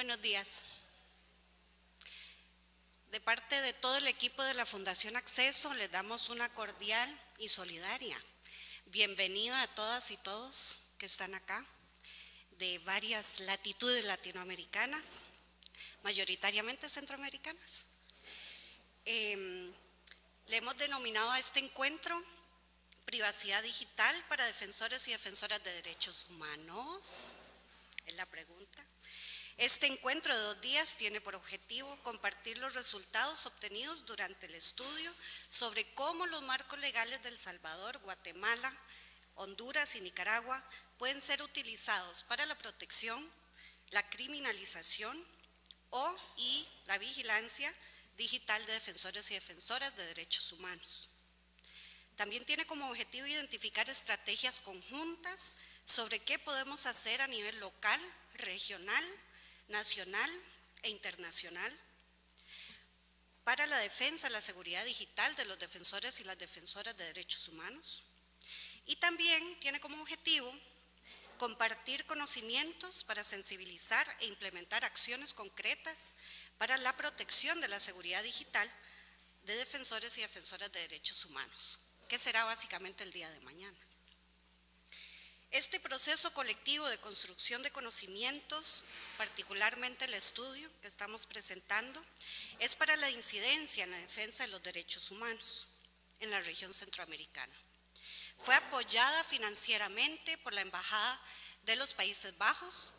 Buenos días. De parte de todo el equipo de la Fundación Acceso, les damos una cordial y solidaria bienvenida a todas y todos que están acá, de varias latitudes latinoamericanas, mayoritariamente centroamericanas. Le hemos denominado a este encuentro Privacidad Digital para Defensores y Defensoras de Derechos Humanos. Es la pregunta. Este encuentro de 2 días tiene por objetivo compartir los resultados obtenidos durante el estudio sobre cómo los marcos legales de El Salvador, Guatemala, Honduras y Nicaragua pueden ser utilizados para la protección, la criminalización y la vigilancia digital de defensores y defensoras de derechos humanos. También tiene como objetivo identificar estrategias conjuntas sobre qué podemos hacer a nivel local, regional, nacional e internacional para la defensa de la seguridad digital de los defensores y las defensoras de derechos humanos. Y también tiene como objetivo compartir conocimientos para sensibilizar e implementar acciones concretas para la protección de la seguridad digital de defensores y defensoras de derechos humanos, que será básicamente el día de mañana. Este proceso colectivo de construcción de conocimientos, particularmente el estudio que estamos presentando, es para la incidencia en la defensa de los derechos humanos en la región centroamericana. Fue apoyada financieramente por la Embajada de los Países Bajos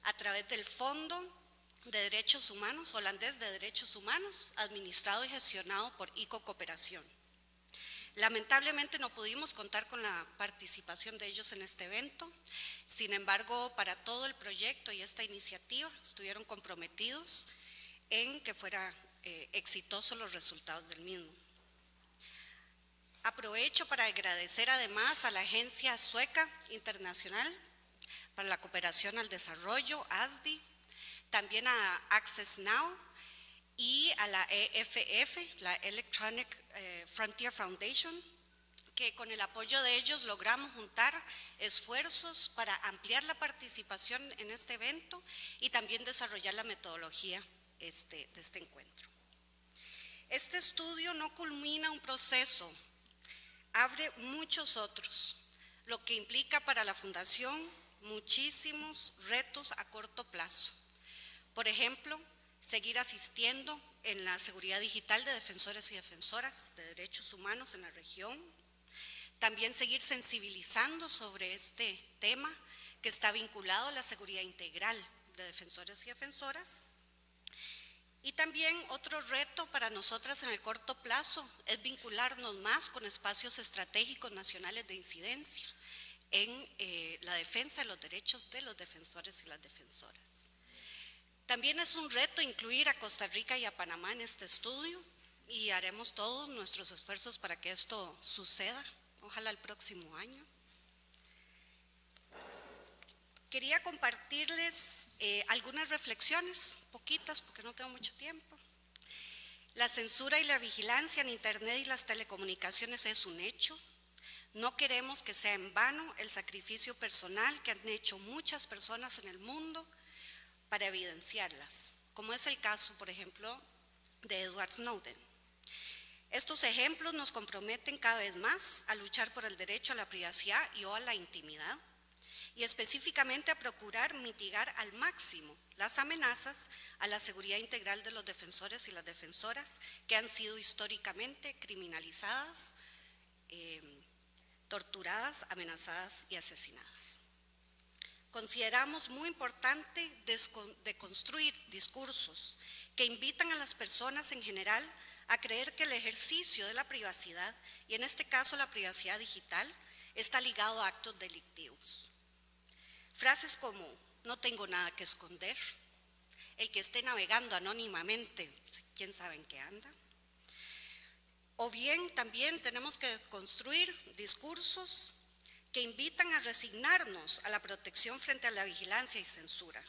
a través del Fondo de Derechos Humanos, holandés de Derechos Humanos, administrado y gestionado por ICO Cooperación. Lamentablemente no pudimos contar con la participación de ellos en este evento, sin embargo, para todo el proyecto y esta iniciativa estuvieron comprometidos en que fuera exitosos los resultados del mismo. Aprovecho para agradecer además a la Agencia Sueca Internacional para la Cooperación al Desarrollo, ASDI, también a Access Now, y a la EFF, la Electronic Frontier Foundation, que con el apoyo de ellos logramos juntar esfuerzos para ampliar la participación en este evento y también desarrollar la metodología de este encuentro. Este estudio no culmina un proceso, abre muchos otros, lo que implica para la Fundación muchísimos retos a corto plazo. Por ejemplo, seguir asistiendo en la seguridad digital de defensores y defensoras de derechos humanos en la región. También seguir sensibilizando sobre este tema que está vinculado a la seguridad integral de defensores y defensoras. Y también otro reto para nosotras en el corto plazo es vincularnos más con espacios estratégicos nacionales de incidencia en la defensa de los derechos de los defensores y las defensoras. También es un reto incluir a Costa Rica y a Panamá en este estudio y haremos todos nuestros esfuerzos para que esto suceda, ojalá el próximo año. Quería compartirles algunas reflexiones, poquitas porque no tengo mucho tiempo. La censura y la vigilancia en Internet y las telecomunicaciones es un hecho. No queremos que sea en vano el sacrificio personal que han hecho muchas personas en el mundo para evidenciarlas, como es el caso, por ejemplo, de Edward Snowden. Estos ejemplos nos comprometen cada vez más a luchar por el derecho a la privacidad y a la intimidad, y específicamente a procurar mitigar al máximo las amenazas a la seguridad integral de los defensores y las defensoras que han sido históricamente criminalizadas, torturadas, amenazadas y asesinadas. Consideramos muy importante deconstruir discursos que invitan a las personas en general a creer que el ejercicio de la privacidad, y en este caso la privacidad digital, está ligado a actos delictivos. Frases como "no tengo nada que esconder", "el que esté navegando anónimamente, quién sabe en qué anda". O bien también tenemos que construir discursos que invitan a resignarnos a la protección frente a la vigilancia y censura.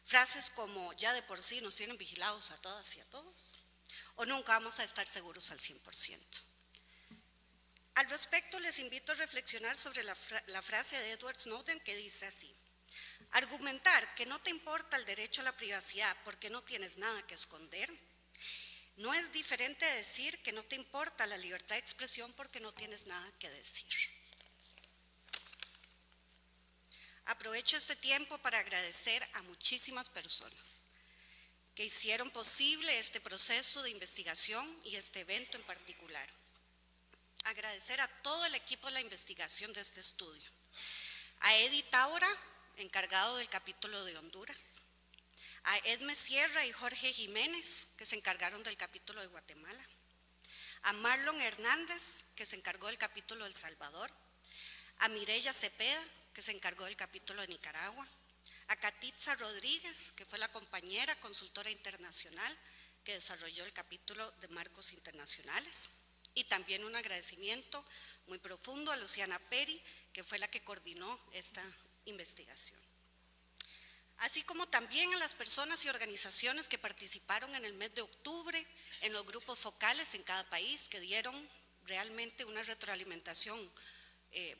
Frases como "ya de por sí nos tienen vigilados a todas y a todos", o "nunca vamos a estar seguros al 100%. Al respecto, les invito a reflexionar sobre la frase de Edward Snowden que dice así: Argumentar que no te importa el derecho a la privacidad porque no tienes nada que esconder no es diferente de decir que no te importa la libertad de expresión porque no tienes nada que decir. Aprovecho este tiempo para agradecer a muchísimas personas que hicieron posible este proceso de investigación y este evento en particular. Agradecer a todo el equipo de la investigación de este estudio. A Eddie Taura, encargado del capítulo de Honduras. A Edme Sierra y Jorge Jiménez, que se encargaron del capítulo de Guatemala. A Marlon Hernández, que se encargó del capítulo de El Salvador. A Mireya Cepeda, que se encargó del capítulo de Nicaragua. A Katitza Rodríguez, que fue la compañera consultora internacional que desarrolló el capítulo de marcos internacionales. Y también un agradecimiento muy profundo a Luciana Peri, que fue la que coordinó esta investigación. Así como también a las personas y organizaciones que participaron en el mes de octubre en los grupos focales en cada país, que dieron realmente una retroalimentación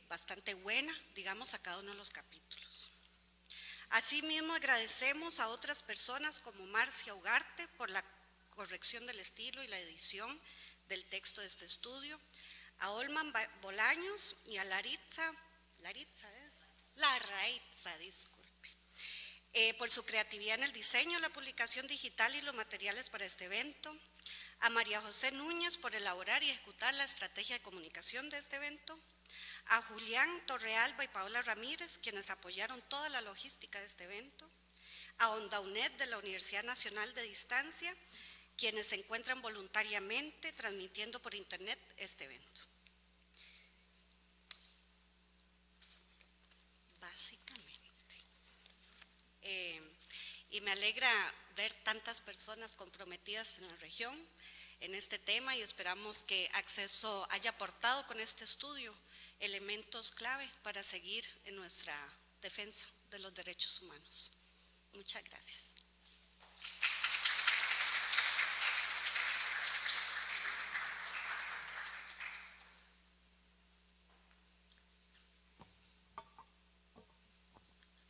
bastante buena, digamos, a cada uno de los capítulos. Asimismo, agradecemos a otras personas como Marcia Ugarte por la corrección del estilo y la edición del texto de este estudio, a Olman Bolaños y a Laritza, disculpe, por su creatividad en el diseño, la publicación digital y los materiales para este evento, a María José Núñez por elaborar y ejecutar la estrategia de comunicación de este evento, a Julián Torrealba y Paola Ramírez, quienes apoyaron toda la logística de este evento, a Onda UNED de la Universidad Nacional de Distancia, quienes se encuentran voluntariamente transmitiendo por internet este evento. Básicamente. Y me alegra ver tantas personas comprometidas en la región en este tema y esperamos que Acceso haya aportado con este estudio elementos clave para seguir en nuestra defensa de los derechos humanos. Muchas gracias.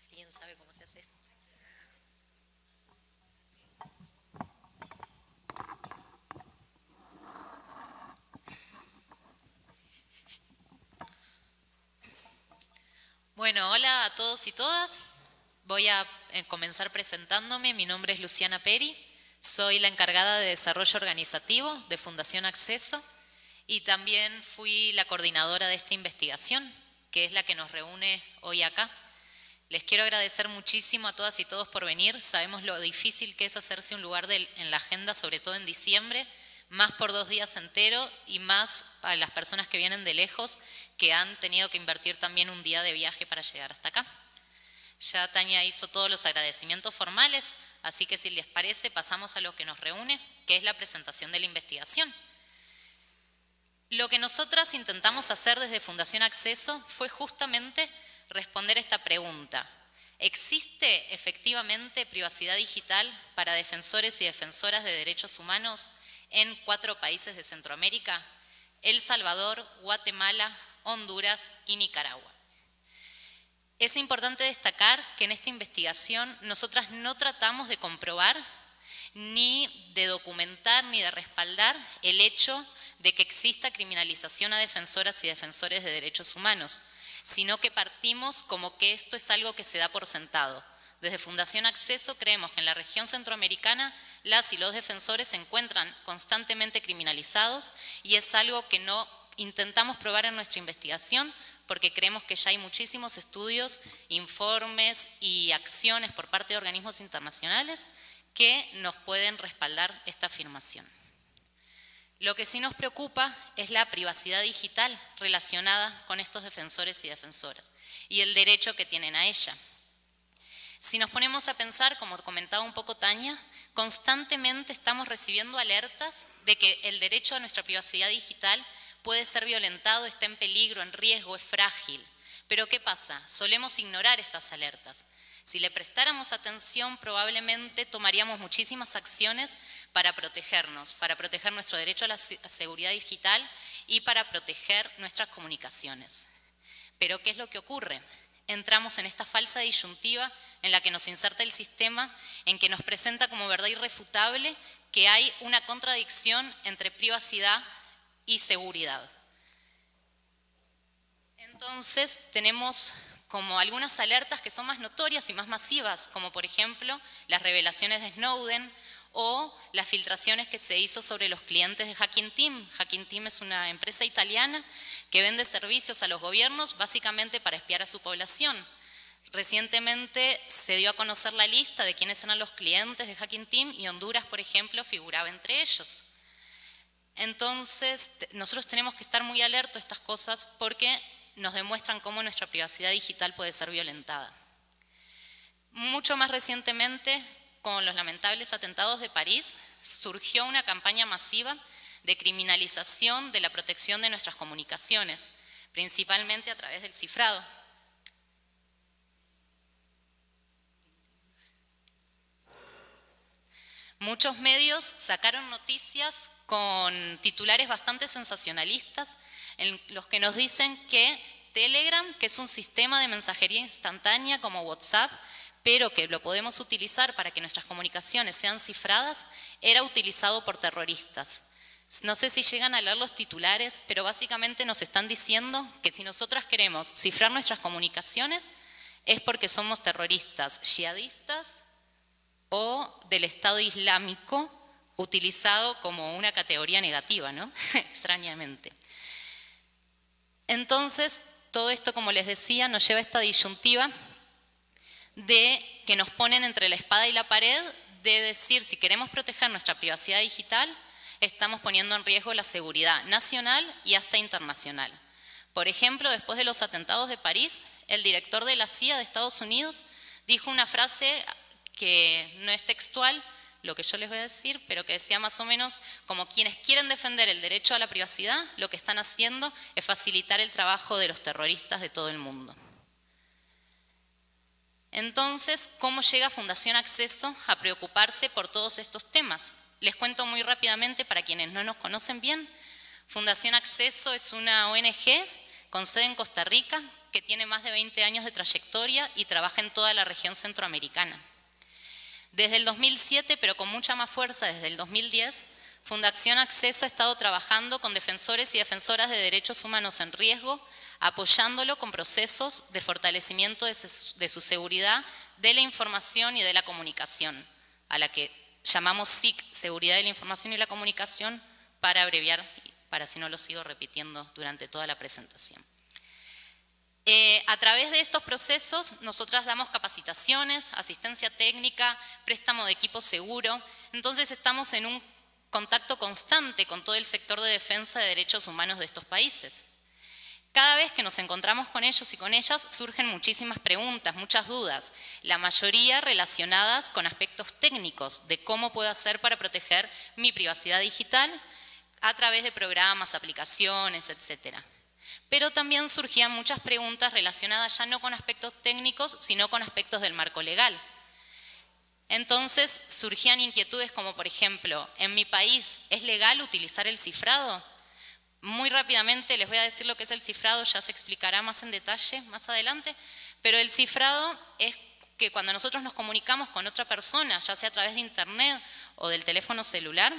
¿Alguien sabe cómo se hace esto? Bueno, hola a todos y todas. Voy a comenzar presentándome. Mi nombre es Luciana Peri. Soy la encargada de desarrollo organizativo de Fundación Acceso y también fui la coordinadora de esta investigación, que es la que nos reúne hoy acá. Les quiero agradecer muchísimo a todas y todos por venir. Sabemos lo difícil que es hacerse un lugar en la agenda, sobre todo en diciembre, más por 2 días enteros y más a las personas que vienen de lejos, que han tenido que invertir también un día de viaje para llegar hasta acá. Ya Tania hizo todos los agradecimientos formales, así que si les parece pasamos a lo que nos reúne, que es la presentación de la investigación. Lo que nosotras intentamos hacer desde Fundación Acceso fue justamente responder esta pregunta. ¿Existe efectivamente privacidad digital para defensores y defensoras de derechos humanos en 4 países de Centroamérica? El Salvador, Guatemala, Honduras y Nicaragua. Es importante destacar que en esta investigación nosotras no tratamos de comprobar, ni de documentar, ni de respaldar el hecho de que exista criminalización a defensoras y defensores de derechos humanos, sino que partimos como que esto es algo que se da por sentado. Desde Fundación Acceso creemos que en la región centroamericana las y los defensores se encuentran constantemente criminalizados y es algo que no intentamos probar en nuestra investigación porque creemos que ya hay muchísimos estudios, informes y acciones por parte de organismos internacionales que nos pueden respaldar esta afirmación. Lo que sí nos preocupa es la privacidad digital relacionada con estos defensores y defensoras y el derecho que tienen a ella. Si nos ponemos a pensar, como comentaba un poco Tania, constantemente estamos recibiendo alertas de que el derecho a nuestra privacidad digital puede ser violentado, está en peligro, en riesgo, es frágil. Pero ¿qué pasa? Solemos ignorar estas alertas. Si le prestáramos atención, probablemente tomaríamos muchísimas acciones para protegernos, para proteger nuestro derecho a la seguridad digital y para proteger nuestras comunicaciones. Pero ¿qué es lo que ocurre? entramos en esta falsa disyuntiva en la que nos inserta el sistema, en que nos presenta como verdad irrefutable que hay una contradicción entre privacidad y seguridad. Entonces tenemos como algunas alertas que son más notorias y más masivas, como por ejemplo las revelaciones de Snowden o las filtraciones que se hizo sobre los clientes de Hacking Team. Hacking Team es una empresa italiana que vende servicios a los gobiernos básicamente para espiar a su población. Recientemente se dio a conocer la lista de quiénes eran los clientes de Hacking Team y Honduras, por ejemplo, figuraba entre ellos. Entonces, nosotros tenemos que estar muy alertos a estas cosas porque nos demuestran cómo nuestra privacidad digital puede ser violentada. Mucho más recientemente, con los lamentables atentados de París, surgió una campaña masiva de criminalización de la protección de nuestras comunicaciones, principalmente a través del cifrado. Muchos medios sacaron noticias con titulares bastante sensacionalistas en los que nos dicen que Telegram, que es un sistema de mensajería instantánea como WhatsApp, pero que lo podemos utilizar para que nuestras comunicaciones sean cifradas, era utilizado por terroristas. No sé si llegan a leer los titulares, pero básicamente nos están diciendo que si nosotras queremos cifrar nuestras comunicaciones es porque somos terroristas yihadistas o del Estado Islámico, utilizado como una categoría negativa, ¿no? Extrañamente. Entonces, todo esto, como les decía, nos lleva a esta disyuntiva de que nos ponen entre la espada y la pared, de decir, si queremos proteger nuestra privacidad digital, estamos poniendo en riesgo la seguridad nacional y hasta internacional. Por ejemplo, después de los atentados de París, el director de la CIA de Estados Unidos dijo una frase que no es textual, lo que yo les voy a decir, pero que decía más o menos como quienes quieren defender el derecho a la privacidad, lo que están haciendo es facilitar el trabajo de los terroristas de todo el mundo. Entonces, ¿cómo llega Fundación Acceso a preocuparse por todos estos temas? Les cuento muy rápidamente para quienes no nos conocen bien. Fundación Acceso es una ONG con sede en Costa Rica que tiene más de 20 años de trayectoria y trabaja en toda la región centroamericana. Desde el 2007, pero con mucha más fuerza desde el 2010, Fundación Acceso ha estado trabajando con defensores y defensoras de derechos humanos en riesgo, apoyándolo con procesos de fortalecimiento de su seguridad de la información y de la comunicación, a la que llamamos SIC, Seguridad de la Información y la Comunicación, para abreviar, para si no lo sigo repitiendo durante toda la presentación. A través de estos procesos, nosotras damos capacitaciones, asistencia técnica, préstamo de equipo seguro, entonces estamos en un contacto constante con todo el sector de defensa de derechos humanos de estos países. Cada vez que nos encontramos con ellos y con ellas surgen muchísimas preguntas, muchas dudas, la mayoría relacionadas con aspectos técnicos de cómo puedo hacer para proteger mi privacidad digital a través de programas, aplicaciones, etcétera. Pero también surgían muchas preguntas relacionadas ya no con aspectos técnicos, sino con aspectos del marco legal. Entonces surgían inquietudes como, por ejemplo, ¿en mi país es legal utilizar el cifrado? Muy rápidamente les voy a decir lo que es el cifrado, ya se explicará más en detalle más adelante, pero el cifrado es que cuando nosotros nos comunicamos con otra persona, ya sea a través de internet o del teléfono celular,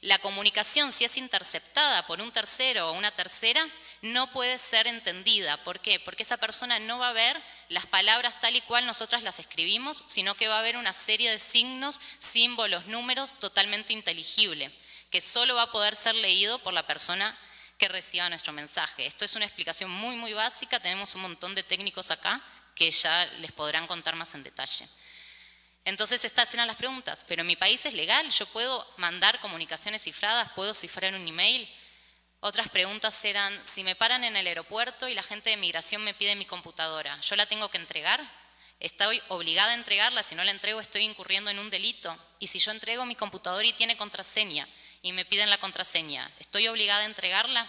la comunicación, si es interceptada por un tercero o una tercera, no puede ser entendida. ¿Por qué? Porque esa persona no va a ver las palabras tal y cual nosotras las escribimos, sino que va a haber una serie de signos, símbolos, números totalmente inteligible, que solo va a poder ser leído por la persona que reciba nuestro mensaje. Esto es una explicación muy, muy básica. Tenemos un montón de técnicos acá que ya les podrán contar más en detalle. Entonces estas eran las preguntas, pero en mi país es legal, yo puedo mandar comunicaciones cifradas, puedo cifrar un email. Otras preguntas eran, si me paran en el aeropuerto y la gente de migración me pide mi computadora, ¿yo la tengo que entregar? ¿Estoy obligada a entregarla? Si no la entrego estoy incurriendo en un delito. Y si yo entrego mi computadora y tiene contraseña y me piden la contraseña, ¿estoy obligada a entregarla?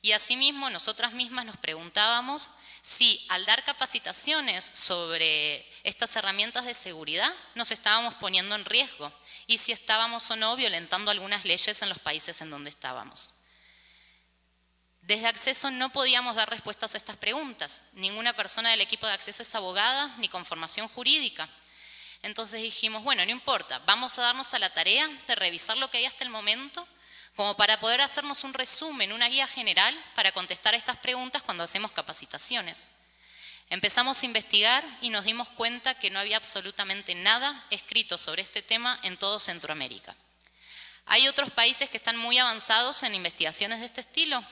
Y asimismo nosotras mismas nos preguntábamos si al dar capacitaciones sobre estas herramientas de seguridad nos estábamos poniendo en riesgo y si estábamos o no violentando algunas leyes en los países en donde estábamos. Desde Acceso no podíamos dar respuestas a estas preguntas. Ninguna persona del equipo de Acceso es abogada ni con formación jurídica. Entonces dijimos, bueno, no importa, vamos a darnos a la tarea de revisar lo que hay hasta el momento, como para poder hacernos un resumen, una guía general para contestar a estas preguntas cuando hacemos capacitaciones. Empezamos a investigar y nos dimos cuenta que no había absolutamente nada escrito sobre este tema en todo Centroamérica. Hay otros países que están muy avanzados en investigaciones de este estilo,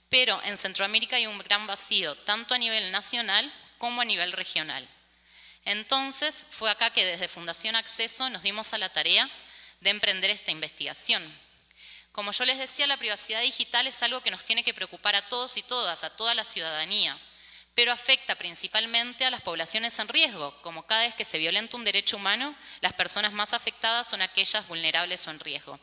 pero en Centroamérica hay un gran vacío, tanto a nivel nacional como a nivel regional. Entonces, fue acá que desde Fundación Acceso nos dimos a la tarea de emprender esta investigación. Como yo les decía, la privacidad digital es algo que nos tiene que preocupar a todos y todas, a toda la ciudadanía, pero afecta principalmente a las poblaciones en riesgo, como cada vez que se violenta un derecho humano, las personas más afectadas son aquellas vulnerables o en riesgo.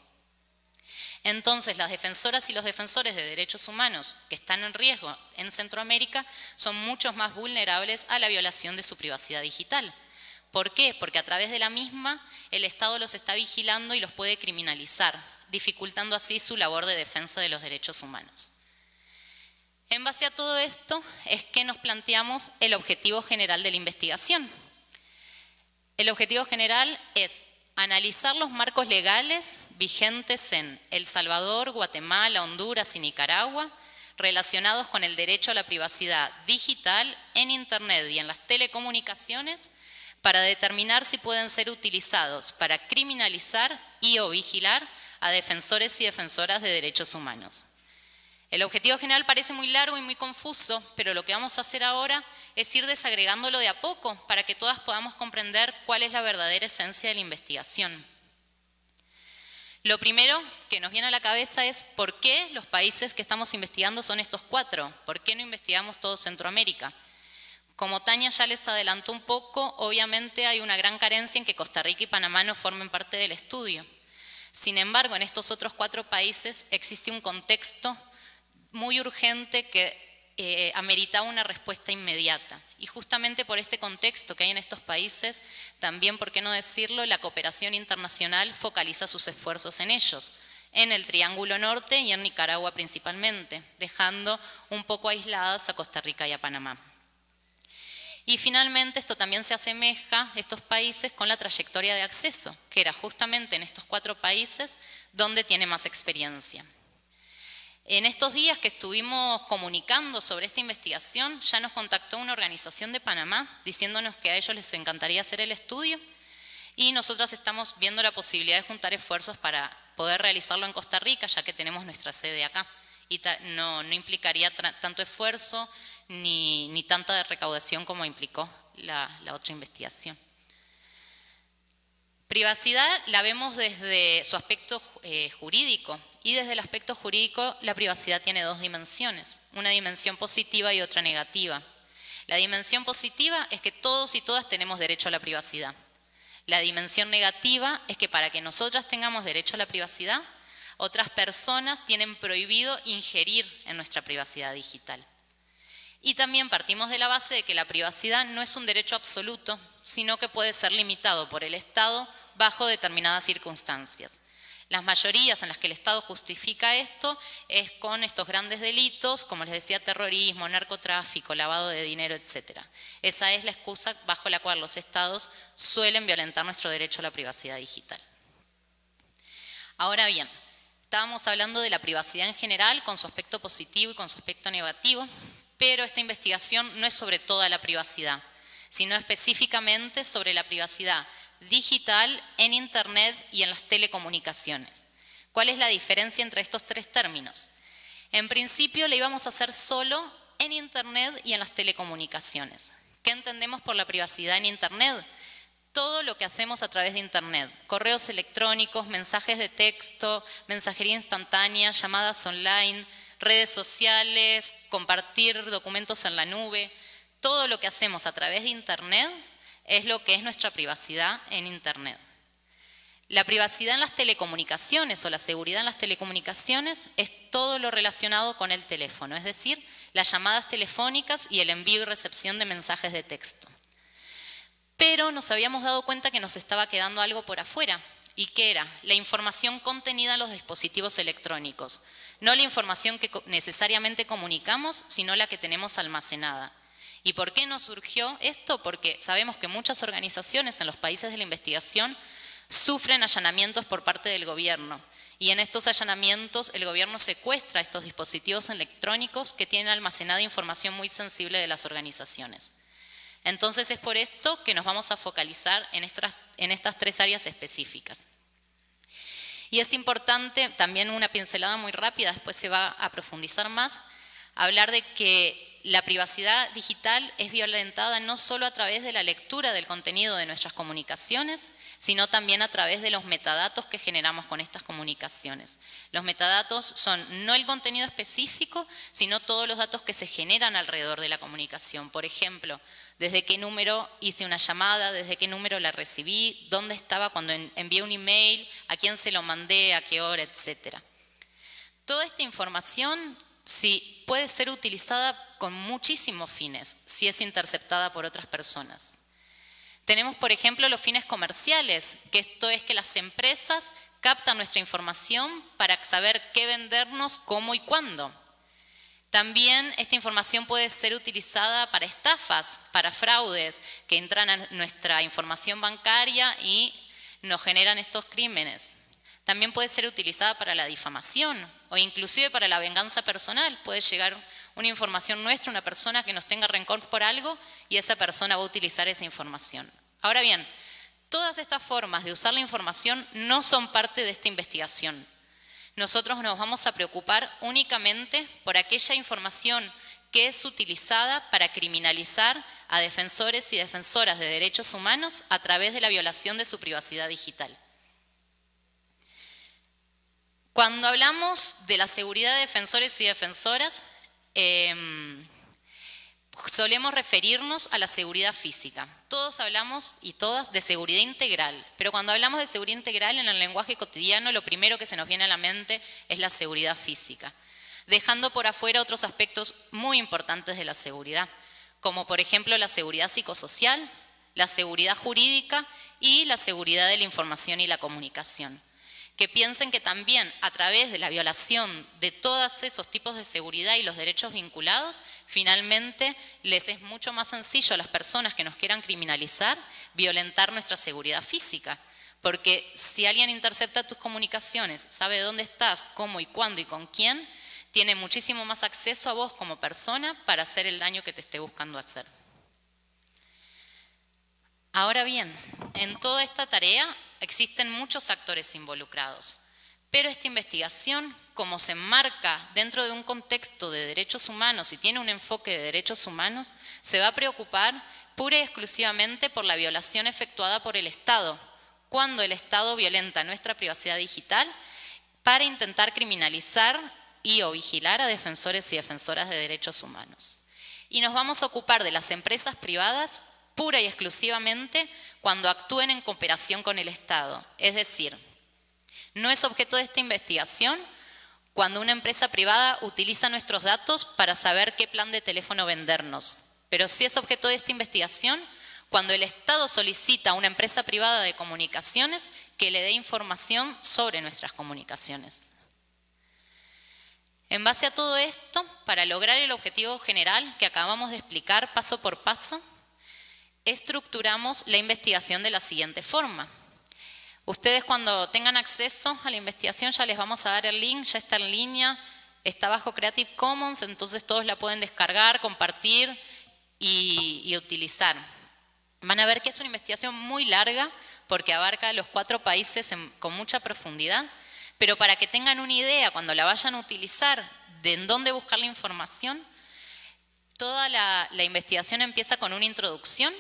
Entonces, las defensoras y los defensores de derechos humanos que están en riesgo en Centroamérica son mucho más vulnerables a la violación de su privacidad digital. ¿Por qué? Porque a través de la misma el Estado los está vigilando y los puede criminalizar, dificultando así su labor de defensa de los derechos humanos. En base a todo esto es que nos planteamos el objetivo general de la investigación. El objetivo general es analizar los marcos legales vigentes en El Salvador, Guatemala, Honduras y Nicaragua relacionados con el derecho a la privacidad digital en Internet y en las telecomunicaciones para determinar si pueden ser utilizados para criminalizar y o vigilar a defensores y defensoras de derechos humanos. El objetivo general parece muy largo y muy confuso, pero lo que vamos a hacer ahora es ir desagregándolo de a poco para que todas podamos comprender cuál es la verdadera esencia de la investigación. Lo primero que nos viene a la cabeza es por qué los países que estamos investigando son estos 4, por qué no investigamos todo Centroamérica. Como Tania ya les adelantó un poco, obviamente hay una gran carencia en que Costa Rica y Panamá no formen parte del estudio. Sin embargo, en estos otros 4 países existe un contexto muy urgente que ameritaba una respuesta inmediata. Y justamente por este contexto que hay en estos países, también, por qué no decirlo, la cooperación internacional focaliza sus esfuerzos en ellos, en el Triángulo Norte y en Nicaragua principalmente, dejando un poco aisladas a Costa Rica y a Panamá. Y finalmente esto también se asemeja, estos países, con la trayectoria de Acceso, que era justamente en estos 4 países donde tiene más experiencia. En estos días que estuvimos comunicando sobre esta investigación, ya nos contactó una organización de Panamá diciéndonos que a ellos les encantaría hacer el estudio y nosotras estamos viendo la posibilidad de juntar esfuerzos para poder realizarlo en Costa Rica, ya que tenemos nuestra sede acá y no implicaría tanto esfuerzo ni tanta recaudación como implicó la otra investigación. Privacidad la vemos desde su aspecto jurídico y desde el aspecto jurídico la privacidad tiene 2 dimensiones, una dimensión positiva y otra negativa. La dimensión positiva es que todos y todas tenemos derecho a la privacidad. La dimensión negativa es que para que nosotras tengamos derecho a la privacidad, otras personas tienen prohibido ingerir en nuestra privacidad digital. Y también partimos de la base de que la privacidad no es un derecho absoluto, sino que puede ser limitado por el Estado bajo determinadas circunstancias. Las mayorías en las que el Estado justifica esto es con estos grandes delitos, como les decía, terrorismo, narcotráfico, lavado de dinero, etc. Esa es la excusa bajo la cual los Estados suelen violentar nuestro derecho a la privacidad digital. Ahora bien, estábamos hablando de la privacidad en general, con su aspecto positivo y con su aspecto negativo, pero esta investigación no es sobre toda la privacidad, sino específicamente sobre la privacidad digital en Internet y en las telecomunicaciones. ¿Cuál es la diferencia entre estos 3 términos? En principio, le íbamos a hacer solo en Internet y en las telecomunicaciones. ¿Qué entendemos por la privacidad en Internet? Todo lo que hacemos a través de Internet, correos electrónicos, mensajes de texto, mensajería instantánea, llamadas online, redes sociales, compartir documentos en la nube, todo lo que hacemos a través de Internet es lo que es nuestra privacidad en Internet. La privacidad en las telecomunicaciones o la seguridad en las telecomunicaciones es todo lo relacionado con el teléfono, es decir, las llamadas telefónicas y el envío y recepción de mensajes de texto. Pero nos habíamos dado cuenta que nos estaba quedando algo por afuera, y que era la información contenida en los dispositivos electrónicos. no la información que necesariamente comunicamos, sino la que tenemos almacenada. ¿Y por qué nos surgió esto? Porque sabemos que muchas organizaciones en los países de la investigación sufren allanamientos por parte del gobierno. Y en estos allanamientos el gobierno secuestra estos dispositivos electrónicos que tienen almacenada información muy sensible de las organizaciones. Entonces es por esto que nos vamos a focalizar en estas 3 áreas específicas. Y es importante, también una pincelada muy rápida, después se va a profundizar más, hablar de que la privacidad digital es violentada no solo a través de la lectura del contenido de nuestras comunicaciones, sino también a través de los metadatos que generamos con estas comunicaciones. Los metadatos son no el contenido específico, sino todos los datos que se generan alrededor de la comunicación. Por ejemplo, desde qué número hice una llamada, desde qué número la recibí, dónde estaba cuando envié un email, a quién se lo mandé, a qué hora, etc. Toda esta información sí puede ser utilizada con muchísimos fines si es interceptada por otras personas. Tenemos, por ejemplo, los fines comerciales, que esto es que las empresas captan nuestra información para saber qué vendernos, cómo y cuándo. También esta información puede ser utilizada para estafas, para fraudes, que entran a nuestra información bancaria y nos generan estos crímenes. También puede ser utilizada para la difamación o inclusive para la venganza personal. Puede llegar una información nuestra, una persona que nos tenga rencor por algo y esa persona va a utilizar esa información. Ahora bien, todas estas formas de usar la información no son parte de esta investigación. Nosotros nos vamos a preocupar únicamente por aquella información que es utilizada para criminalizar a defensores y defensoras de derechos humanos a través de la violación de su privacidad digital. Cuando hablamos de la seguridad de defensores y defensoras, solemos referirnos a la seguridad física. Todos hablamos y todas de seguridad integral, pero cuando hablamos de seguridad integral en el lenguaje cotidiano, lo primero que se nos viene a la mente es la seguridad física, dejando por afuera otros aspectos muy importantes de la seguridad, como por ejemplo la seguridad psicosocial, la seguridad jurídica y la seguridad de la información y la comunicación. Que piensen que también a través de la violación de todos esos tipos de seguridad y los derechos vinculados, finalmente les es mucho más sencillo a las personas que nos quieran criminalizar violentar nuestra seguridad física. Porque si alguien intercepta tus comunicaciones, sabe dónde estás, cómo y cuándo y con quién, tiene muchísimo más acceso a vos como persona para hacer el daño que te esté buscando hacer. Ahora bien, en toda esta tarea existen muchos actores involucrados, pero esta investigación, como se enmarca dentro de un contexto de derechos humanos y tiene un enfoque de derechos humanos, se va a preocupar pura y exclusivamente por la violación efectuada por el Estado, cuando el Estado violenta nuestra privacidad digital para intentar criminalizar y o vigilar a defensores y defensoras de derechos humanos. Y nos vamos a ocupar de las empresas privadas pura y exclusivamente cuando actúen en cooperación con el Estado. Es decir, no es objeto de esta investigación cuando una empresa privada utiliza nuestros datos para saber qué plan de teléfono vendernos, pero sí es objeto de esta investigación cuando el Estado solicita a una empresa privada de comunicaciones que le dé información sobre nuestras comunicaciones. En base a todo esto, para lograr el objetivo general que acabamos de explicar paso por paso, estructuramos la investigación de la siguiente forma. Ustedes cuando tengan acceso a la investigación ya les vamos a dar el link, ya está en línea, está bajo Creative Commons, entonces todos la pueden descargar, compartir y utilizar. Van a ver que es una investigación muy larga porque abarca los 4 países con mucha profundidad, pero para que tengan una idea cuando la vayan a utilizar de en dónde buscar la información, toda la investigación empieza con una introducción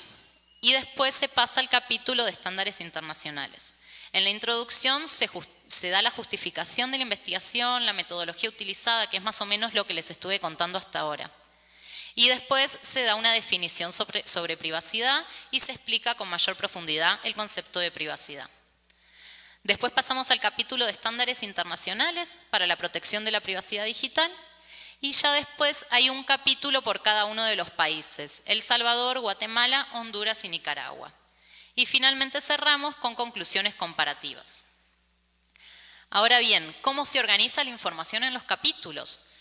y después se pasa al capítulo de estándares internacionales. En la introducción se da la justificación de la investigación, la metodología utilizada, que es más o menos lo que les estuve contando hasta ahora. Y después se da una definición sobre privacidad y se explica con mayor profundidad el concepto de privacidad. Después pasamos al capítulo de estándares internacionales para la protección de la privacidad digital. Y ya después hay un capítulo por cada uno de los países: El Salvador, Guatemala, Honduras y Nicaragua. Y finalmente cerramos con conclusiones comparativas. Ahora bien, ¿cómo se organiza la información en los capítulos?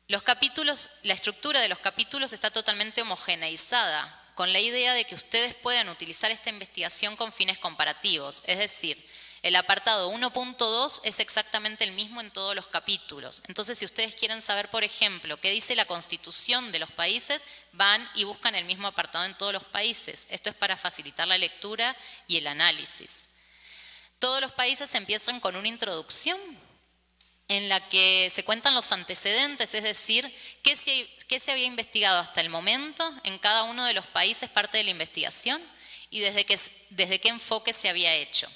Los capítulos, la estructura de los capítulos está totalmente homogeneizada, con la idea de que ustedes puedan utilizar esta investigación con fines comparativos. Es decir, el apartado 1.2 es exactamente el mismo en todos los capítulos. Entonces, si ustedes quieren saber, por ejemplo, qué dice la Constitución de los países, van y buscan el mismo apartado en todos los países. Esto es para facilitar la lectura y el análisis. Todos los países empiezan con una introducción en la que se cuentan los antecedentes, es decir, qué se había investigado hasta el momento en cada uno de los países, parte de la investigación, y desde qué enfoque se había hecho.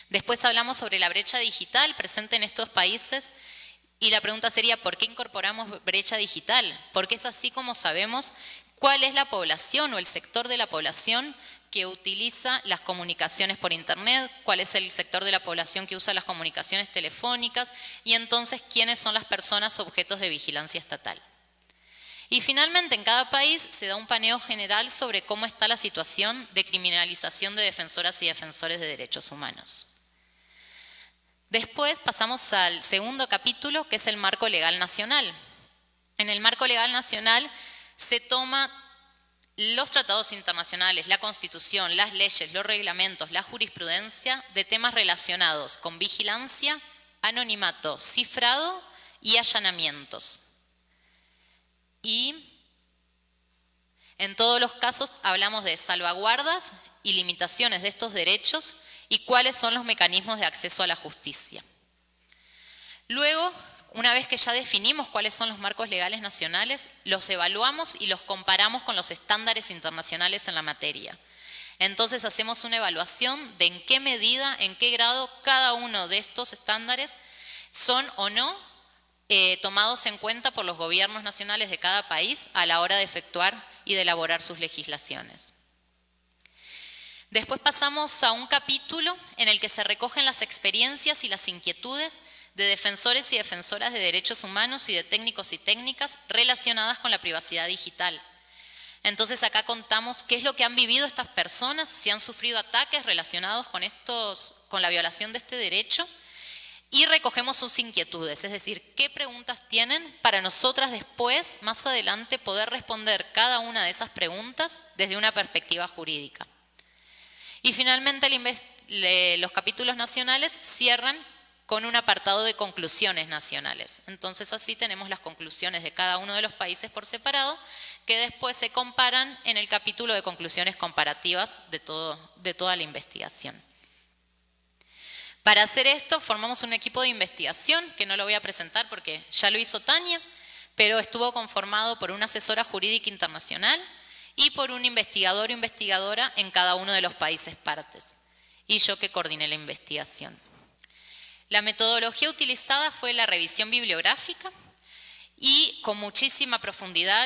Después hablamos sobre la brecha digital presente en estos países, y la pregunta sería, ¿por qué incorporamos brecha digital? Porque es así como sabemos cuál es la población o el sector de la población que utiliza las comunicaciones por internet, cuál es el sector de la población que usa las comunicaciones telefónicas y entonces quiénes son las personas objetos de vigilancia estatal. Y finalmente en cada país se da un paneo general sobre cómo está la situación de criminalización de defensoras y defensores de derechos humanos. Después pasamos al segundo capítulo, que es el marco legal nacional. En el marco legal nacional se toma los tratados internacionales, la Constitución, las leyes, los reglamentos, la jurisprudencia de temas relacionados con vigilancia, anonimato, cifrado y allanamientos. Y en todos los casos hablamos de salvaguardas y limitaciones de estos derechos y cuáles son los mecanismos de acceso a la justicia. Luego, una vez que ya definimos cuáles son los marcos legales nacionales, los evaluamos y los comparamos con los estándares internacionales en la materia. Entonces hacemos una evaluación de en qué medida, en qué grado cada uno de estos estándares son o no tomados en cuenta por los gobiernos nacionales de cada país a la hora de efectuar y de elaborar sus legislaciones. Después pasamos a un capítulo en el que se recogen las experiencias y las inquietudes de defensores y defensoras de derechos humanos y de técnicos y técnicas relacionadas con la privacidad digital. Entonces acá contamos qué es lo que han vivido estas personas, si han sufrido ataques relacionados con la violación de este derecho y recogemos sus inquietudes, es decir, qué preguntas tienen para nosotras después, más adelante, poder responder cada una de esas preguntas desde una perspectiva jurídica. Y finalmente los capítulos nacionales cierran con un apartado de conclusiones nacionales. Entonces así tenemos las conclusiones de cada uno de los países por separado, que después se comparan en el capítulo de conclusiones comparativas de toda la investigación. Para hacer esto formamos un equipo de investigación, que no lo voy a presentar porque ya lo hizo Tania, pero estuvo conformado por una asesora jurídica internacional y por un investigador o investigadora en cada uno de los países partes, y yo que coordiné la investigación. La metodología utilizada fue la revisión bibliográfica y con muchísima profundidad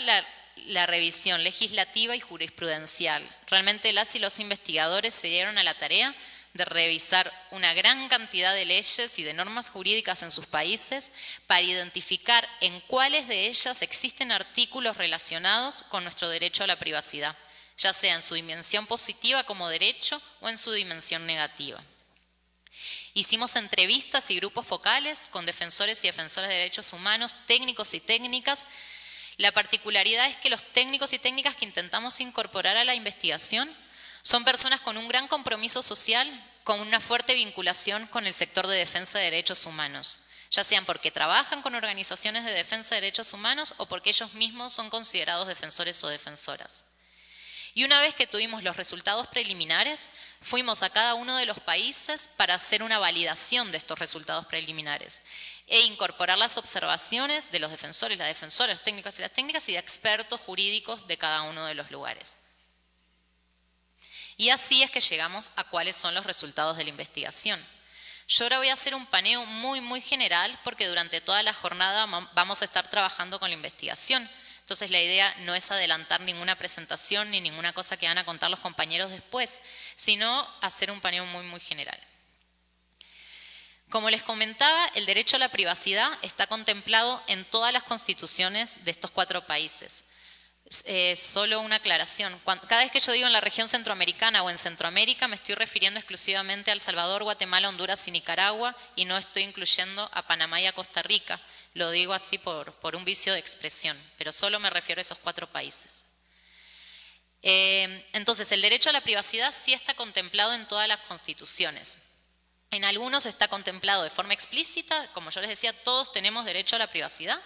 la revisión legislativa y jurisprudencial. Realmente las y los investigadores se dieron a la tarea de revisar una gran cantidad de leyes y de normas jurídicas en sus países para identificar en cuáles de ellas existen artículos relacionados con nuestro derecho a la privacidad, ya sea en su dimensión positiva como derecho o en su dimensión negativa. Hicimos entrevistas y grupos focales con defensores y defensoras de derechos humanos, técnicos y técnicas. La particularidad es que los técnicos y técnicas que intentamos incorporar a la investigación son personas con un gran compromiso social, con una fuerte vinculación con el sector de defensa de derechos humanos, ya sean porque trabajan con organizaciones de defensa de derechos humanos o porque ellos mismos son considerados defensores o defensoras. Y una vez que tuvimos los resultados preliminares, fuimos a cada uno de los países para hacer una validación de estos resultados preliminares e incorporar las observaciones de los defensores, las defensoras, los técnicos y las técnicas y de expertos jurídicos de cada uno de los lugares. Y así es que llegamos a cuáles son los resultados de la investigación. Yo ahora voy a hacer un paneo muy general porque durante toda la jornada vamos a estar trabajando con la investigación. Entonces la idea no es adelantar ninguna presentación ni ninguna cosa que van a contar los compañeros después, sino hacer un paneo muy general. Como les comentaba, el derecho a la privacidad está contemplado en todas las constituciones de estos 4 países. Solo una aclaración. Cada vez que yo digo en la región centroamericana o en Centroamérica, me estoy refiriendo exclusivamente a El Salvador, Guatemala, Honduras y Nicaragua, y no estoy incluyendo a Panamá y a Costa Rica. Lo digo así por un vicio de expresión, pero solo me refiero a esos 4 países. Entonces, el derecho a la privacidad sí está contemplado en todas las constituciones. En algunos está contemplado de forma explícita, como yo les decía, todos tenemos derecho a la privacidad,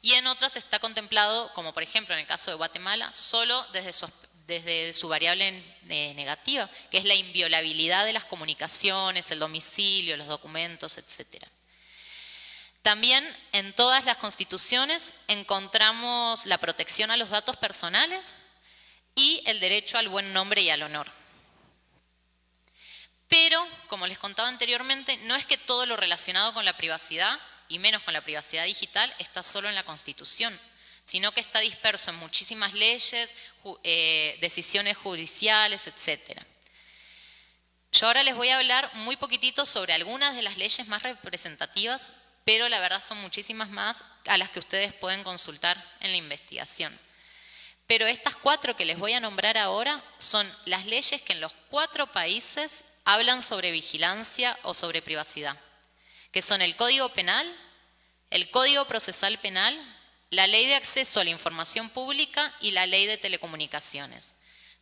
y en otras está contemplado, como por ejemplo en el caso de Guatemala, solo desde su variable negativa, que es la inviolabilidad de las comunicaciones, el domicilio, los documentos, etc. También en todas las constituciones encontramos la protección a los datos personales y el derecho al buen nombre y al honor. Pero, como les contaba anteriormente, no es que todo lo relacionado con la privacidad, y menos con la privacidad digital, está solo en la Constitución, sino que está disperso en muchísimas leyes, decisiones judiciales, etc. Yo ahora les voy a hablar muy poquitito sobre algunas de las leyes más representativas, pero la verdad son muchísimas más a las que ustedes pueden consultar en la investigación. Pero estas 4 que les voy a nombrar ahora son las leyes que en los 4 países hablan sobre vigilancia o sobre privacidad, que son el Código Penal, el Código Procesal Penal, la Ley de Acceso a la Información Pública y la Ley de Telecomunicaciones.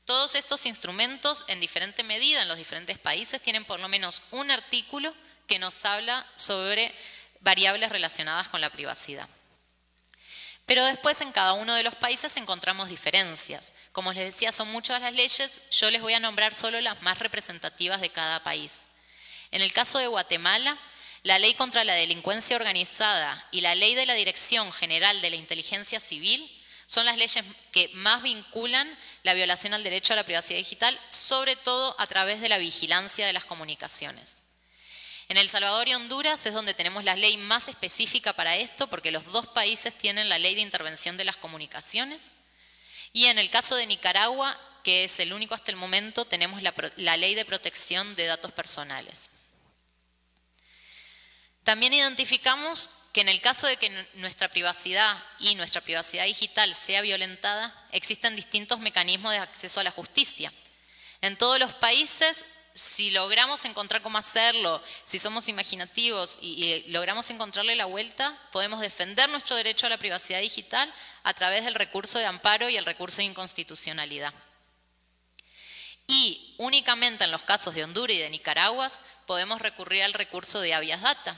Todos estos instrumentos, en diferente medida en los diferentes países, tienen por lo menos un artículo que nos habla sobre variables relacionadas con la privacidad. Pero después en cada uno de los países encontramos diferencias. Como les decía, son muchas las leyes, yo les voy a nombrar solo las más representativas de cada país. En el caso de Guatemala, la Ley contra la Delincuencia Organizada y la Ley de la Dirección General de la Inteligencia Civil son las leyes que más vinculan la violación al derecho a la privacidad digital, sobre todo a través de la vigilancia de las comunicaciones. En El Salvador y Honduras es donde tenemos la ley más específica para esto, porque los 2 países tienen la Ley de Intervención de las Comunicaciones. Y en el caso de Nicaragua, que es el único hasta el momento, tenemos la Ley de Protección de Datos Personales. También identificamos que en el caso de que nuestra privacidad y nuestra privacidad digital sea violentada, existen distintos mecanismos de acceso a la justicia. En todos los países, si logramos encontrar cómo hacerlo, si somos imaginativos y logramos encontrarle la vuelta, podemos defender nuestro derecho a la privacidad digital a través del recurso de amparo y el recurso de inconstitucionalidad. Y únicamente en los casos de Honduras y de Nicaragua podemos recurrir al recurso de habeas data.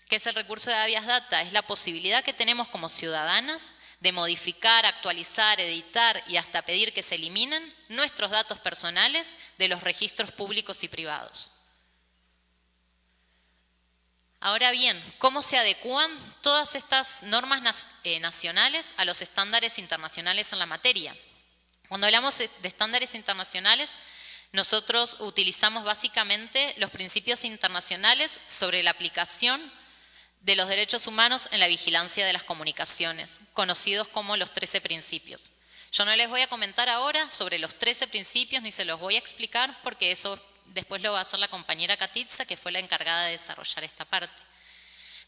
¿Qué es el recurso de habeas data? Es la posibilidad que tenemos como ciudadanas de modificar, actualizar, editar y hasta pedir que se eliminen nuestros datos personales de los registros públicos y privados. Ahora bien, ¿cómo se adecúan todas estas normas nacionales a los estándares internacionales en la materia? Cuando hablamos de estándares internacionales, nosotros utilizamos básicamente los principios internacionales sobre la aplicación de los derechos humanos en la vigilancia de las comunicaciones, conocidos como los 13 principios. Yo no les voy a comentar ahora sobre los 13 principios ni se los voy a explicar porque eso después lo va a hacer la compañera Katitza, que fue la encargada de desarrollar esta parte.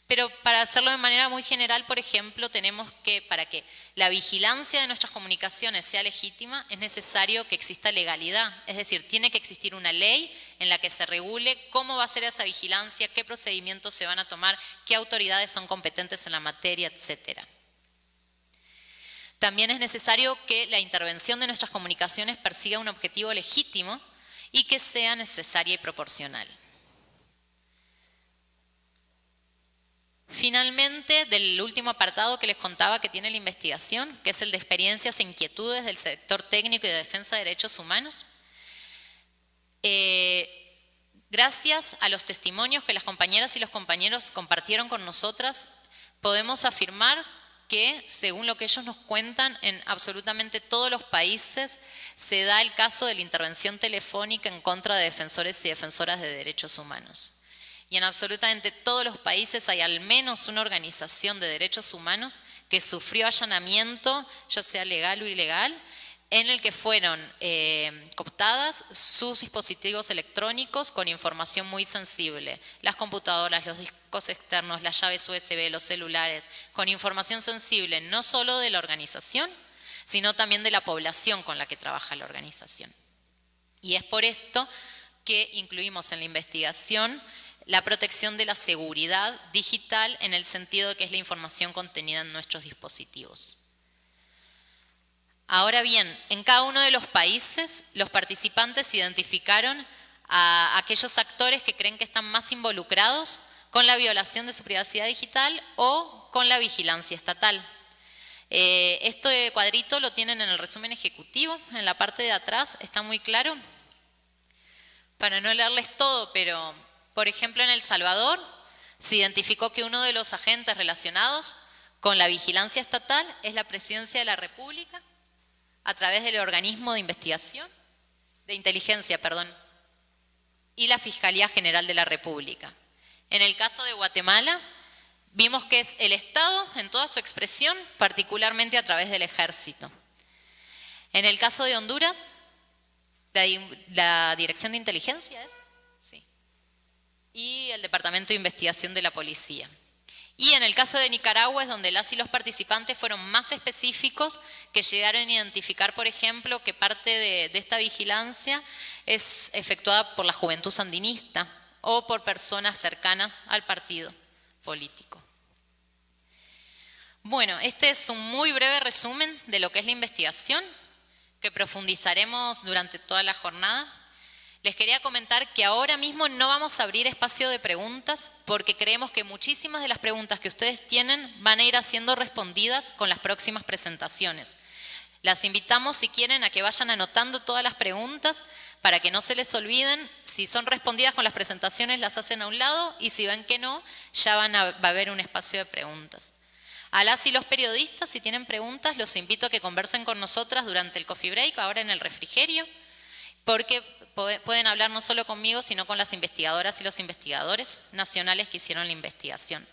Pero para hacerlo de manera muy general, por ejemplo, tenemos que, para que la vigilancia de nuestras comunicaciones sea legítima, es necesario que exista legalidad. Es decir, tiene que existir una ley en la que se regule cómo va a ser esa vigilancia, qué procedimientos se van a tomar, qué autoridades son competentes en la materia, etc. También es necesario que la intervención de nuestras comunicaciones persiga un objetivo legítimo y que sea necesaria y proporcional. Finalmente, del último apartado que les contaba que tiene la investigación, que es el de experiencias e inquietudes del sector técnico y de defensa de derechos humanos, gracias a los testimonios que las compañeras y los compañeros compartieron con nosotras, podemos afirmar que, según lo que ellos nos cuentan, en absolutamente todos los países se da el caso de la intervención telefónica en contra de defensores y defensoras de derechos humanos. Y en absolutamente todos los países hay al menos una organización de derechos humanos que sufrió allanamiento, ya sea legal o ilegal, en el que fueron cooptadas sus dispositivos electrónicos con información muy sensible, las computadoras, los discos externos, las llaves USB, los celulares, con información sensible no solo de la organización, sino también de la población con la que trabaja la organización. Y es por esto que incluimos en la investigación la protección de la seguridad digital en el sentido de que es la información contenida en nuestros dispositivos. Ahora bien, en cada uno de los países, los participantes identificaron a aquellos actores que creen que están más involucrados con la violación de su privacidad digital o con la vigilancia estatal. Este cuadrito lo tienen en el resumen ejecutivo, en la parte de atrás está muy claro. Para no leerles todo, pero por ejemplo en El Salvador se identificó que uno de los agentes relacionados con la vigilancia estatal es la Presidencia de la República a través del organismo de investigación, de inteligencia, y la Fiscalía General de la República. En el caso de Guatemala, vimos que es el Estado en toda su expresión, particularmente a través del Ejército. En el caso de Honduras, la Dirección de Inteligencia, ¿es? Sí. Y el Departamento de Investigación de la Policía. Y en el caso de Nicaragua es donde las y los participantes fueron más específicos, que llegaron a identificar, por ejemplo, que parte de esta vigilancia es efectuada por la Juventud Sandinista o por personas cercanas al partido político. Bueno, este es un muy breve resumen de lo que es la investigación, que profundizaremos durante toda la jornada. Les quería comentar que ahora mismo no vamos a abrir espacio de preguntas porque creemos que muchísimas de las preguntas que ustedes tienen van a ir siendo respondidas con las próximas presentaciones. Las invitamos, si quieren, a que vayan anotando todas las preguntas para que no se les olviden. Si son respondidas con las presentaciones, las hacen a un lado, y si ven que no, ya va a haber un espacio de preguntas. A las y los periodistas, si tienen preguntas, los invito a que conversen con nosotras durante el coffee break, ahora en el refrigerio, porque pueden hablar no solo conmigo, sino con las investigadoras y los investigadores nacionales que hicieron la investigación.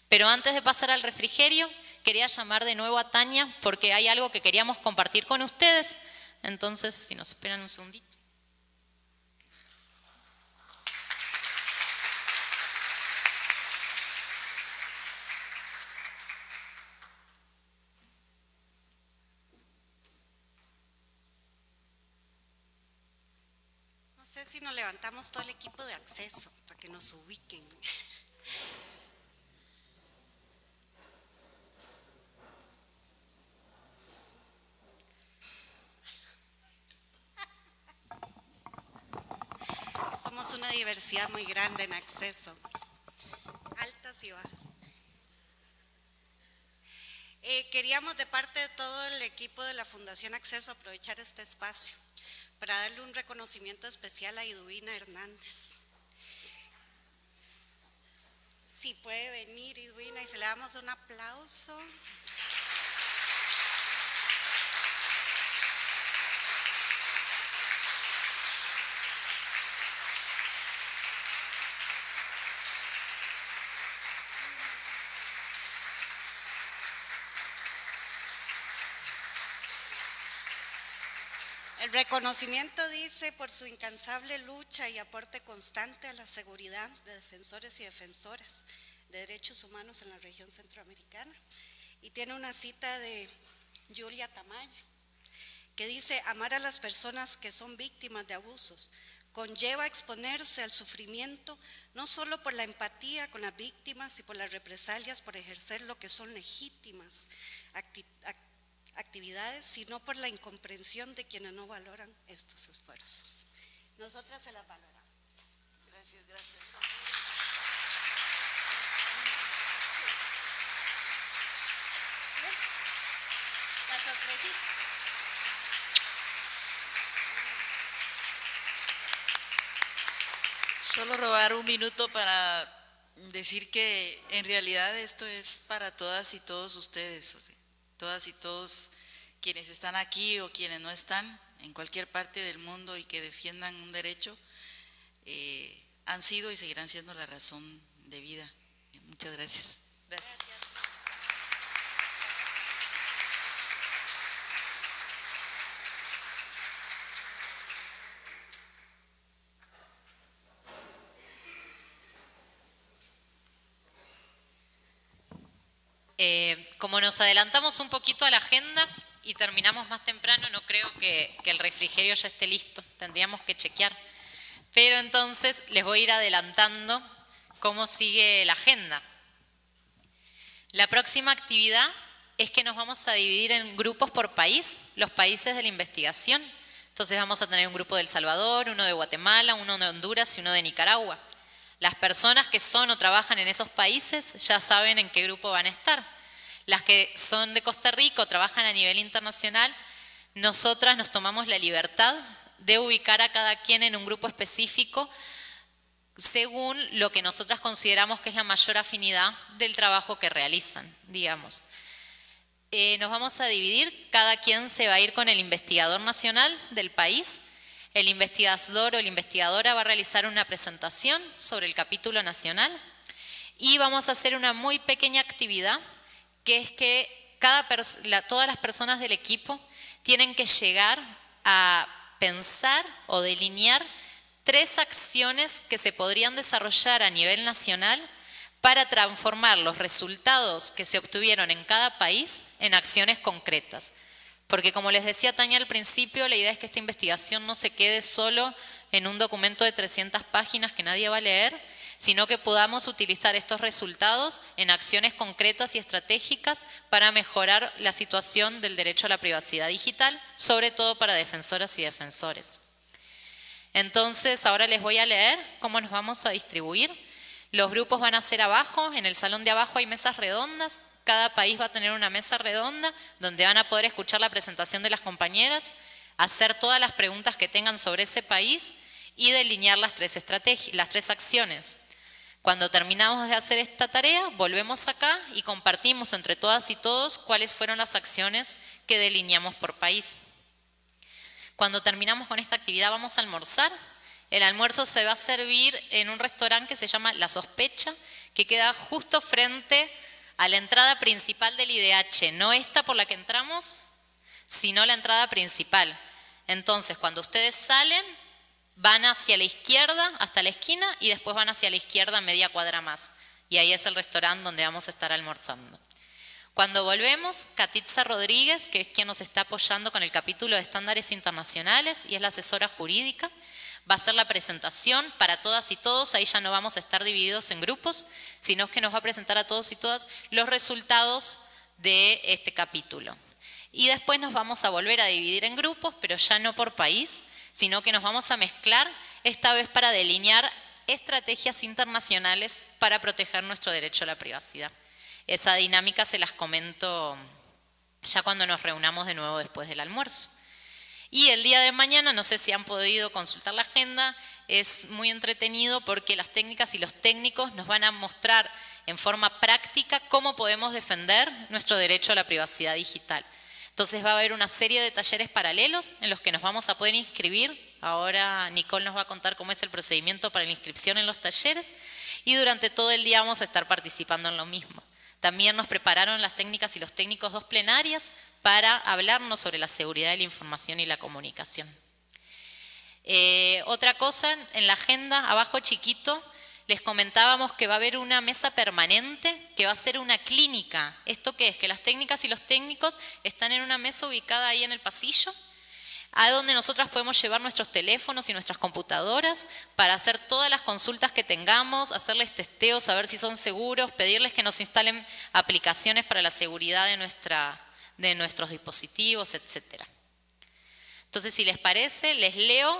Pero antes de pasar al refrigerio, quería llamar de nuevo a Tania, porque hay algo que queríamos compartir con ustedes. Entonces, si nos esperan un segundito. No sé si nos levantamos todo el equipo de acceso para que nos ubiquen. Somos una diversidad muy grande en acceso, altas y bajas. Queríamos de parte de todo el equipo de la Fundación Acceso aprovechar este espacio para darle un reconocimiento especial a Iduina Hernández. Si puede venir Iduina y se le damos un aplauso. El reconocimiento dice por su incansable lucha y aporte constante a la seguridad de defensores y defensoras de derechos humanos en la región centroamericana. Y tiene una cita de Julia Tamayo que dice: amar a las personas que son víctimas de abusos conlleva exponerse al sufrimiento no solo por la empatía con las víctimas y por las represalias por ejercer lo que son legítimas actividades, sino por la incomprensión de quienes no valoran estos esfuerzos. Nosotras se las valoramos. Gracias, gracias. La sorpresita. Solo robar un minuto para decir que en realidad esto es para todas y todos ustedes, o sea, todas y todos quienes están aquí o quienes no están en cualquier parte del mundo y que defiendan un derecho, han sido y seguirán siendo la razón de vida. Muchas gracias. Gracias. Como nos adelantamos un poquito a la agenda y terminamos más temprano, no creo que el refrigerio ya esté listo, tendríamos que chequear. Pero entonces les voy a ir adelantando cómo sigue la agenda. La próxima actividad es que nos vamos a dividir en grupos por país, los países de la investigación. Entonces vamos a tener un grupo de El Salvador, uno de Guatemala, uno de Honduras y uno de Nicaragua. Las personas que son o trabajan en esos países ya saben en qué grupo van a estar. Las que son de Costa Rica o trabajan a nivel internacional, nosotras nos tomamos la libertad de ubicar a cada quien en un grupo específico según lo que nosotras consideramos que es la mayor afinidad del trabajo que realizan, digamos. Nos vamos a dividir, cada quien se va a ir con el investigador nacional del país. El investigador o la investigadora va a realizar una presentación sobre el capítulo nacional y vamos a hacer una muy pequeña actividad, que es que todas las personas del equipo tienen que llegar a pensar o delinear 3 acciones que se podrían desarrollar a nivel nacional para transformar los resultados que se obtuvieron en cada país en acciones concretas. Porque como les decía Tania al principio, la idea es que esta investigación no se quede solo en un documento de 300 páginas que nadie va a leer, sino que podamos utilizar estos resultados en acciones concretas y estratégicas para mejorar la situación del derecho a la privacidad digital, sobre todo para defensoras y defensores. Entonces, ahora les voy a leer cómo nos vamos a distribuir. Los grupos van a ser abajo, en el salón de abajo hay mesas redondas, cada país va a tener una mesa redonda donde van a poder escuchar la presentación de las compañeras, hacer todas las preguntas que tengan sobre ese país y delinear las 3 acciones. Cuando terminamos de hacer esta tarea, volvemos acá y compartimos entre todas y todos cuáles fueron las acciones que delineamos por país. Cuando terminamos con esta actividad vamos a almorzar. El almuerzo se va a servir en un restaurante que se llama La Sospecha, que queda justo frente a la entrada principal del IDH, no esta por la que entramos, sino la entrada principal. Entonces, cuando ustedes salen, van hacia la izquierda hasta la esquina y después van hacia la izquierda media cuadra más. Y ahí es el restaurante donde vamos a estar almorzando. Cuando volvemos, Katitza Rodríguez, que es quien nos está apoyando con el capítulo de estándares internacionales y es la asesora jurídica, va a hacer la presentación para todas y todos. Ahí ya no vamos a estar divididos en grupos, sino que nos va a presentar a todos y todas los resultados de este capítulo. Y después nos vamos a volver a dividir en grupos, pero ya no por país, sino que nos vamos a mezclar, esta vez para delinear estrategias internacionales para proteger nuestro derecho a la privacidad. Esa dinámica se las comento ya cuando nos reunamos de nuevo después del almuerzo. Y el día de mañana, no sé si han podido consultar la agenda, es muy entretenido porque las técnicas y los técnicos nos van a mostrar en forma práctica cómo podemos defender nuestro derecho a la privacidad digital. Entonces va a haber una serie de talleres paralelos en los que nos vamos a poder inscribir. Ahora Nicole nos va a contar cómo es el procedimiento para la inscripción en los talleres y durante todo el día vamos a estar participando en lo mismo. También nos prepararon las técnicas y los técnicos 2 plenarias para hablarnos sobre la seguridad de la información y la comunicación. Otra cosa, en la agenda, abajo chiquito, les comentábamos que va a haber una mesa permanente que va a ser una clínica. ¿Esto qué es? Que las técnicas y los técnicos están en una mesa ubicada ahí en el pasillo, a donde nosotras podemos llevar nuestros teléfonos y nuestras computadoras para hacer todas las consultas que tengamos, hacerles testeos, saber si son seguros, pedirles que nos instalen aplicaciones para la seguridad de nuestros dispositivos, etc. Entonces, si les parece, les leo